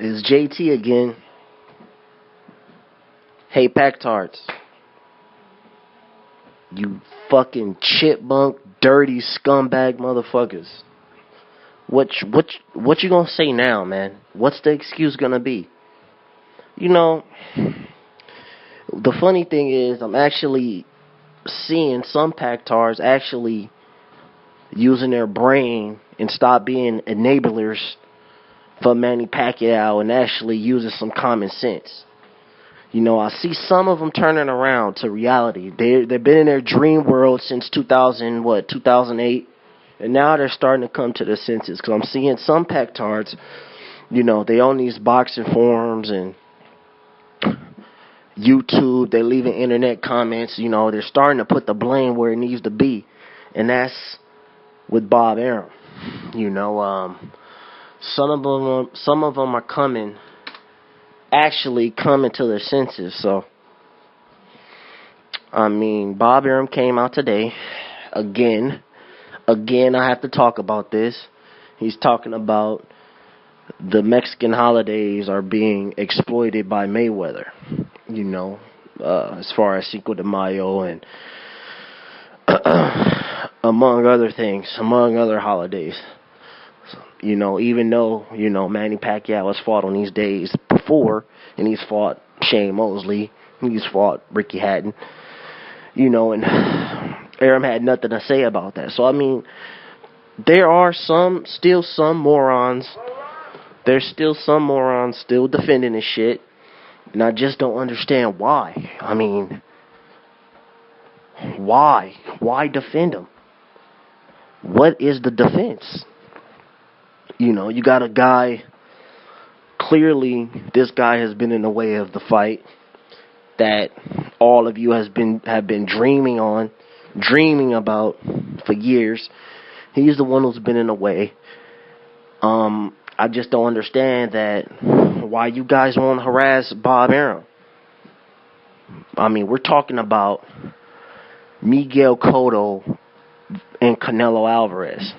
It's JT again. Hey, Pactards. You fucking chipmunk, dirty scumbag motherfuckers. What you gonna say now, man? What's the excuse gonna be? You know, the funny thing is I'm actually seeing some Pactards actually using their brain and stop being enablers for Manny Pacquiao and actually using some common sense. You know, I see some of them turning around to reality. They've been in their dream world since 2008, and now they're starting to come to their senses. Because I'm seeing some Pactards, you know, they own these boxing forums and YouTube. They're leaving internet comments. You know, they're starting to put the blame where it needs to be, and that's with Bob Arum. You know, some of them are actually coming to their senses. So, I mean, Bob Arum came out today again. I have to talk about this. He's talking about the Mexican holidays are being exploited by Mayweather. You know, as far as Cinco de Mayo and among other things, among other holidays. You know, even though, you know, Manny Pacquiao has fought on these days before, and he's fought Shane Mosley, he's fought Ricky Hatton, you know, and Arum had nothing to say about that. So, I mean, there are still some morons still defending this shit, and I just don't understand why. I mean, why? Why defend them? What is the defense? You know, you got a guy, clearly this guy has been in the way of the fight that all of you have been dreaming about for years. He's the one who's been in the way. I just don't understand that why you guys want to harass Bob Arum. I mean, we're talking about Miguel Cotto and Canelo Alvarez.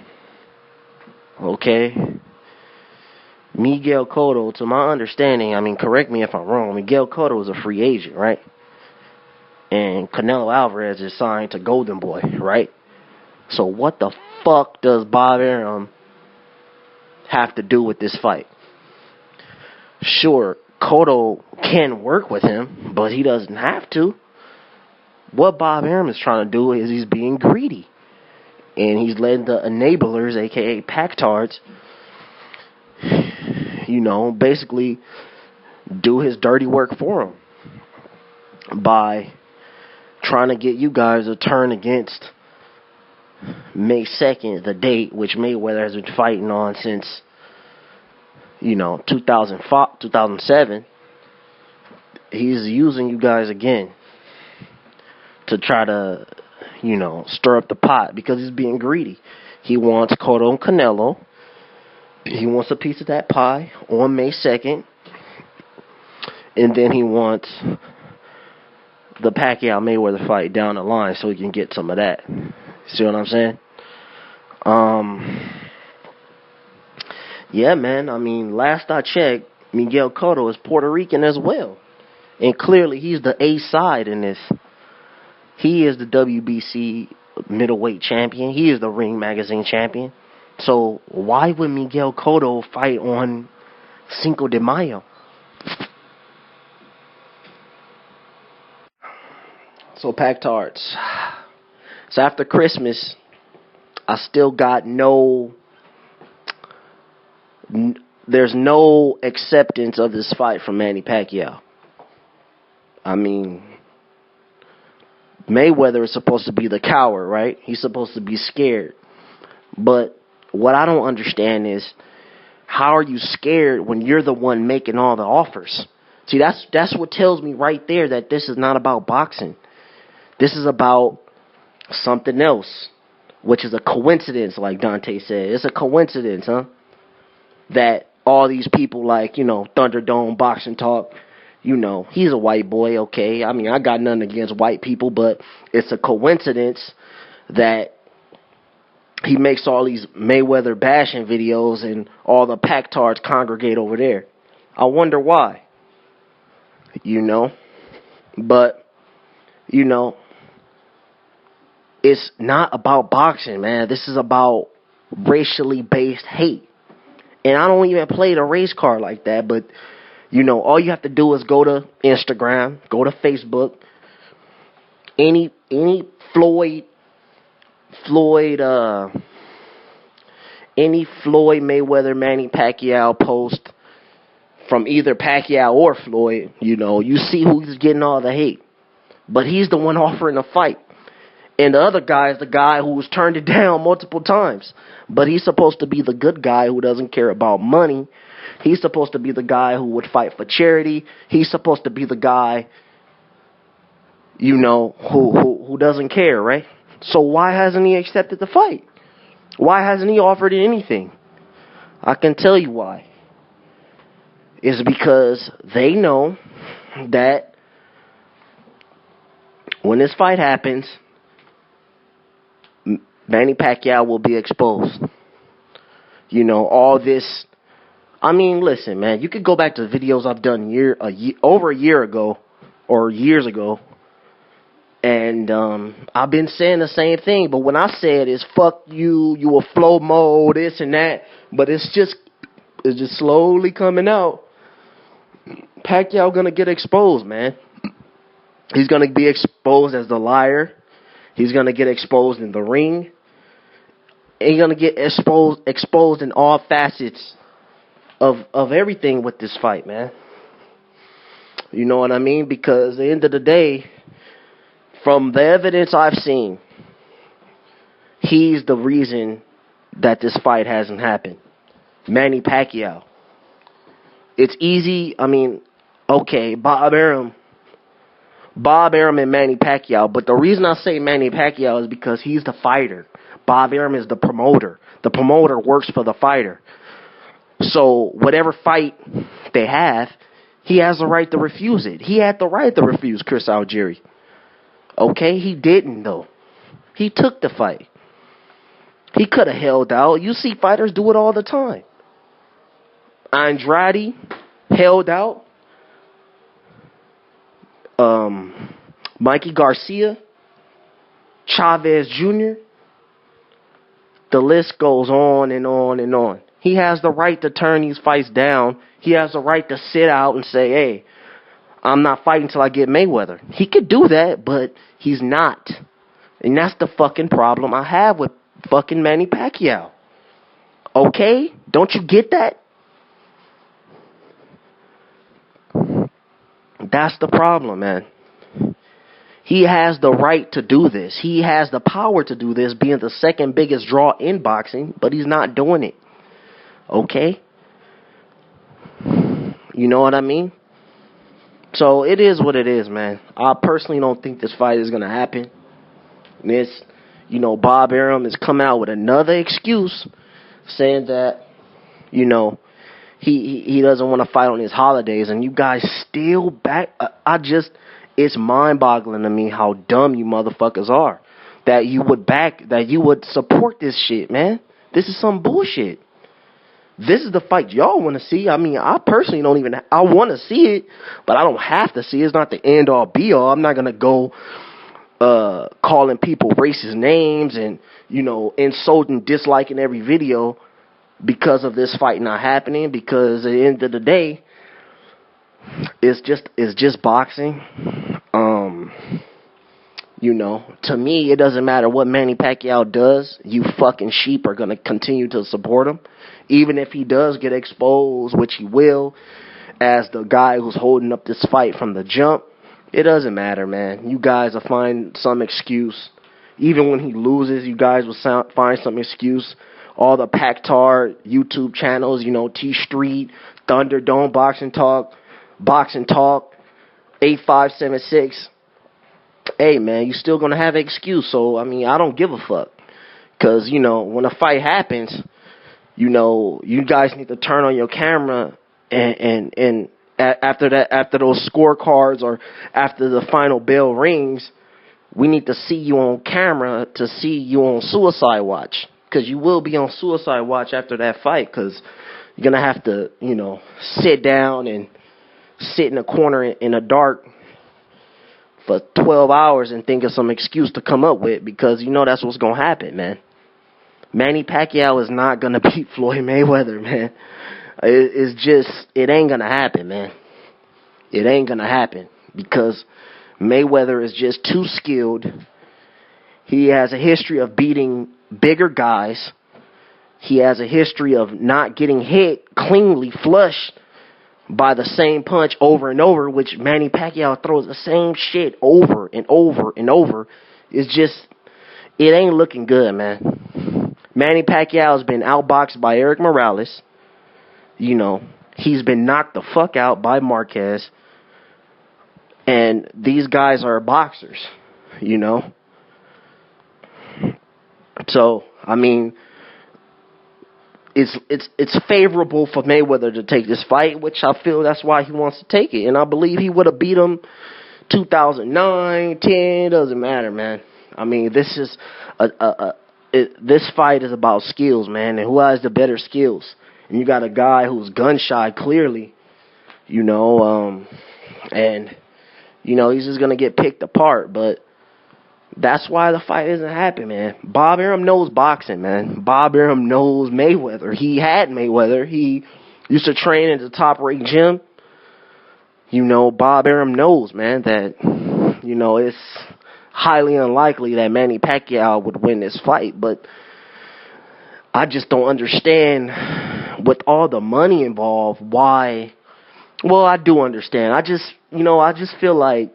Okay? Miguel Cotto, to my understanding, I mean, correct me if I'm wrong, Miguel Cotto is a free agent, right? And Canelo Alvarez is signed to Golden Boy, right? So what the fuck does Bob Arum have to do with this fight? Sure, Cotto can work with him, but he doesn't have to. What Bob Arum is trying to do is he's being greedy. And he's letting the enablers, a.k.a. Pactards, you know, basically do his dirty work for him by trying to get you guys to turn against May 2nd, the date which Mayweather has been fighting on since, you know, 2005, 2007. He's using you guys again to try to, you know, stir up the pot because he's being greedy. He wants Cotto and Canelo. He wants a piece of that pie on May 2nd. And then he wants the Pacquiao-Mayweather fight down the line so he can get some of that. See what I'm saying? Yeah, man. I mean, last I checked, Miguel Cotto is Puerto Rican as well. And clearly he's the A side in this. He is the WBC middleweight champion. He is the Ring Magazine champion. So why would Miguel Cotto fight on Cinco de Mayo? So Pactards. So after Christmas, I still got there's no acceptance of this fight from Manny Pacquiao. I mean, Mayweather is supposed to be the coward, right? He's supposed to be scared. But what I don't understand is, how are you scared when you're the one making all the offers? See, that's what tells me right there that this is not about boxing. This is about something else, which is a coincidence, like Dante said. It's a coincidence, huh? That all these people like, you know, Thunderdome, Boxing Talk, you know, he's a white boy, okay. I mean, I got nothing against white people, but it's a coincidence that he makes all these Mayweather bashing videos and all the Pactards congregate over there. I wonder why. You know, but you know, it's not about boxing, man. This is about racially based hate. And I don't even play the race card like that, but you know, all you have to do is go to Instagram, go to Facebook, any Floyd any Floyd Mayweather Manny Pacquiao post from either Pacquiao or Floyd, you know, you see who's getting all the hate. But he's the one offering a fight. And the other guy is the guy who's turned it down multiple times. But he's supposed to be the good guy who doesn't care about money. He's supposed to be the guy who would fight for charity. He's supposed to be the guy, you know, who doesn't care, right? So why hasn't he accepted the fight? Why hasn't he offered it anything? I can tell you why. It's because they know that when this fight happens, Manny Pacquiao will be exposed. You know, all this. I mean, listen, man, you could go back to the videos I've done over a year ago or years ago. And I've been saying the same thing, but when I said it's fuck you, you a flow mode, this and that, but it's just slowly coming out. Pacquiao gonna get exposed, man. He's gonna be exposed as the liar. He's gonna get exposed in the ring. And he's gonna get exposed in all facets of everything with this fight, man. You know what I mean? Because at the end of the day, from the evidence I've seen, he's the reason that this fight hasn't happened. Manny Pacquiao. It's easy. I mean, okay, Bob Arum and Manny Pacquiao. But the reason I say Manny Pacquiao is because he's the fighter. Bob Arum is the promoter. The promoter works for the fighter. So whatever fight they have, he has the right to refuse it. He had the right to refuse Chris Algieri. Okay, he didn't though. He took the fight. He could have held out. You see fighters do it all the time. Andrade held out. Mikey Garcia, Chavez Jr. The list goes on and on and on. He has the right to turn these fights down. He has the right to sit out and say, hey, I'm not fighting till I get Mayweather. He could do that, but he's not. And that's the fucking problem I have with fucking Manny Pacquiao. Okay? Don't you get that? That's the problem, man. He has the right to do this. He has the power to do this, being the second biggest draw in boxing, but he's not doing it. Okay? You know what I mean? So it is what it is, man. I personally don't think this fight is going to happen. Bob Arum has come out with another excuse saying that, he doesn't want to fight on his holidays, and you guys still back. It's mind-boggling to me how dumb you motherfuckers are. That you would support this shit, man. This is some bullshit. This is the fight y'all want to see. I mean, I personally I want to see it, but I don't have to see it. It's not the end-all, be-all. I'm not going to go calling people racist names and, insulting, disliking every video because of this fight not happening, because at the end of the day, it's just boxing. To me, it doesn't matter what Manny Pacquiao does. You fucking sheep are going to continue to support him. Even if he does get exposed, which he will, as the guy who's holding up this fight from the jump, it doesn't matter, man. You guys will find some excuse. Even when he loses, you guys will find some excuse. All the Pactard YouTube channels, T Street, Thunderdome, Boxing Talk, 8576. Hey, man, you still going to have an excuse. So, I mean, I don't give a fuck. Because, when a fight happens, you guys need to turn on your camera and after those scorecards or after the final bell rings, we need to see you on camera to see you on suicide watch. Because you will be on suicide watch after that fight. Because, You're going to have to, you know, sit down and sit in a corner in the dark for 12 hours and think of some excuse to come up with, because you know that's what's going to happen, man. Manny Pacquiao is not going to beat Floyd Mayweather, man. It's just, it ain't going to happen, man. It ain't going to happen because Mayweather is just too skilled. He has a history of beating bigger guys. He has a history of not getting hit cleanly, flush by the same punch over and over, which Manny Pacquiao throws the same shit over and over and over. It's just, it ain't looking good, man. Manny Pacquiao has been outboxed by Eric Morales. You know, he's been knocked the fuck out by Marquez. And these guys are boxers, you know. So, I mean, it's favorable for Mayweather to take this fight, which I feel that's why he wants to take it. And I believe he would have beat him 2009, 10, doesn't matter, man. I mean, this is this fight is about skills, man, and who has the better skills. And you got a guy who's gun shy, clearly, you know, and you know he's just gonna get picked apart, but. That's why the fight isn't happening, man. Bob Arum knows boxing, man. Bob Arum knows Mayweather. He had Mayweather. He used to train at the top-ranked gym. You know, Bob Arum knows, man, that, you know, it's highly unlikely that Manny Pacquiao would win this fight. But I just don't understand, with all the money involved, why. Well, I do understand. I just feel like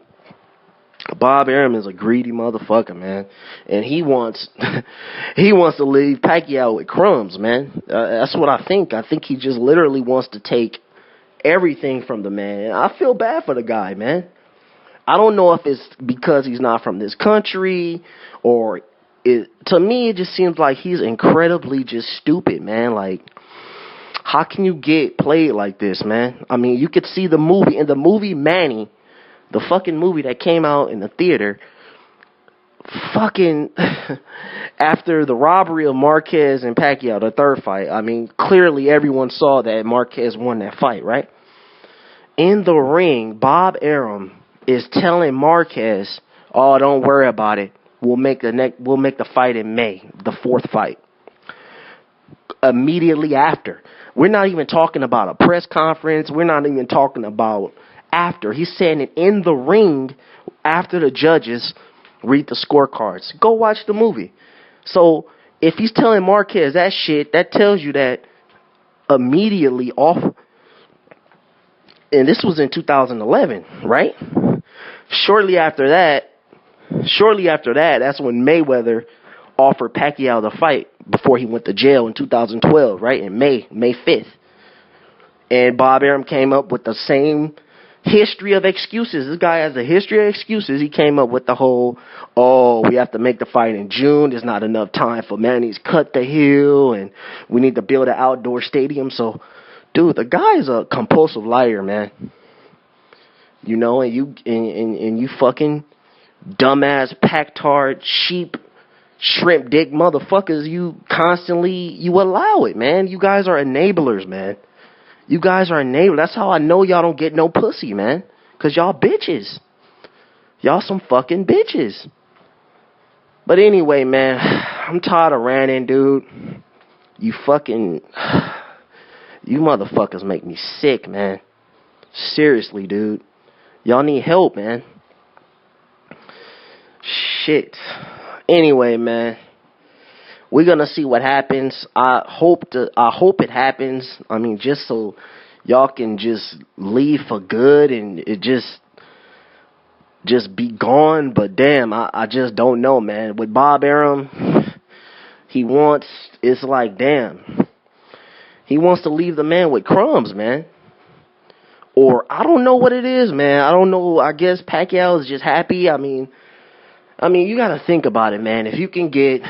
Bob Arum is a greedy motherfucker, man, and he wants to leave Pacquiao with crumbs, man. That's what I think. I think he just literally wants to take everything from the man. And I feel bad for the guy, man. I don't know if it's because he's not from this country or to me it just seems like he's incredibly just stupid, man. Like, how can you get played like this, man? I mean, you could see the movie, in the movie Manny, the fucking movie that came out in the theater, fucking after the robbery of Marquez and Pacquiao, the third fight, I mean, clearly everyone saw that Marquez won that fight, right? In the ring, Bob Arum is telling Marquez, "Oh, don't worry about it. We'll make the fight in May, the fourth fight." Immediately after. We're not even talking about a press conference. We're not even talking about after. He's saying it in the ring after the judges read the scorecards. Go watch the movie. So if he's telling Marquez that shit, that tells you that immediately off, and this was in 2011, right? Shortly after that, that's when Mayweather offered Pacquiao the fight before he went to jail in 2012, right? In May 5th. And Bob Arum came up with the same history of excuses. This guy has a history of excuses. He came up with the whole, we have to make the fight in June. There's not enough time for Manny's cut to heal, and we need to build an outdoor stadium. So, dude, the guy is a compulsive liar, man. You know, and you fucking dumbass Pactard sheep shrimp dick motherfuckers, you allow it, man. You guys are enablers, man. You guys are enablers. That's how I know y'all don't get no pussy, man. Because y'all bitches. Y'all some fucking bitches. But anyway, man, I'm tired of ranting, dude. You motherfuckers make me sick, man. Seriously, dude. Y'all need help, man. Shit. Anyway, man, we're gonna see what happens. I hope it happens. I mean, just so y'all can just leave for good and it just be gone. But damn, I just don't know, man. With Bob Arum, it's like, damn, he wants to leave the man with crumbs, man. Or I don't know what it is, man. I don't know. I guess Pacquiao is just happy. I mean, you got to think about it, man. If you can get,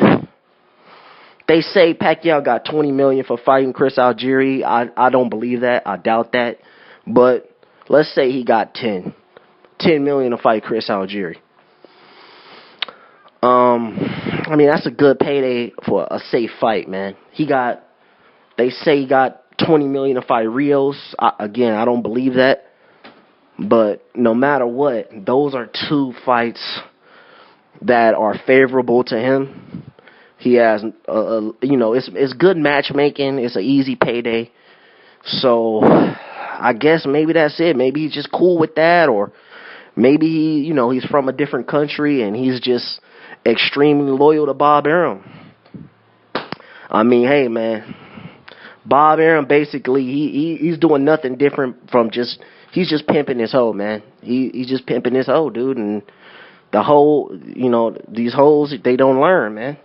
they say Pacquiao got $20 million for fighting Chris Algieri. I don't believe that. I doubt that. But let's say he got $10 million to fight Chris Algieri. I mean, that's a good payday for a safe fight, man. They say he got $20 million to fight Rios. Again, I don't believe that. But no matter what, those are two fights that are favorable to him. He has, it's good matchmaking. It's an easy payday. So I guess maybe that's it. Maybe he's just cool with that, or maybe he's from a different country and he's just extremely loyal to Bob Arum. I mean, hey man, Bob Arum basically he's doing nothing different from he's just pimping his hoe, man. He's just pimping his hoe, dude, and the whole these hoes, they don't learn, man.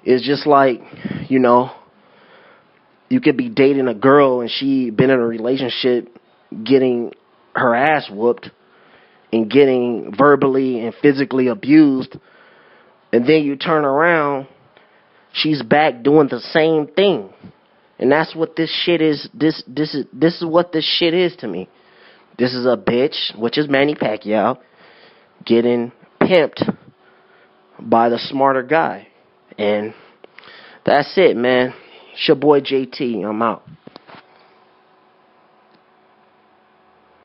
It's just like, you could be dating a girl and she been in a relationship getting her ass whooped and getting verbally and physically abused, and then you turn around, she's back doing the same thing. And that's what this shit is. This is what this shit is to me. This is a bitch, which is Manny Pacquiao, getting pimped by the smarter guy. And that's it, man. It's your boy JT. I'm out.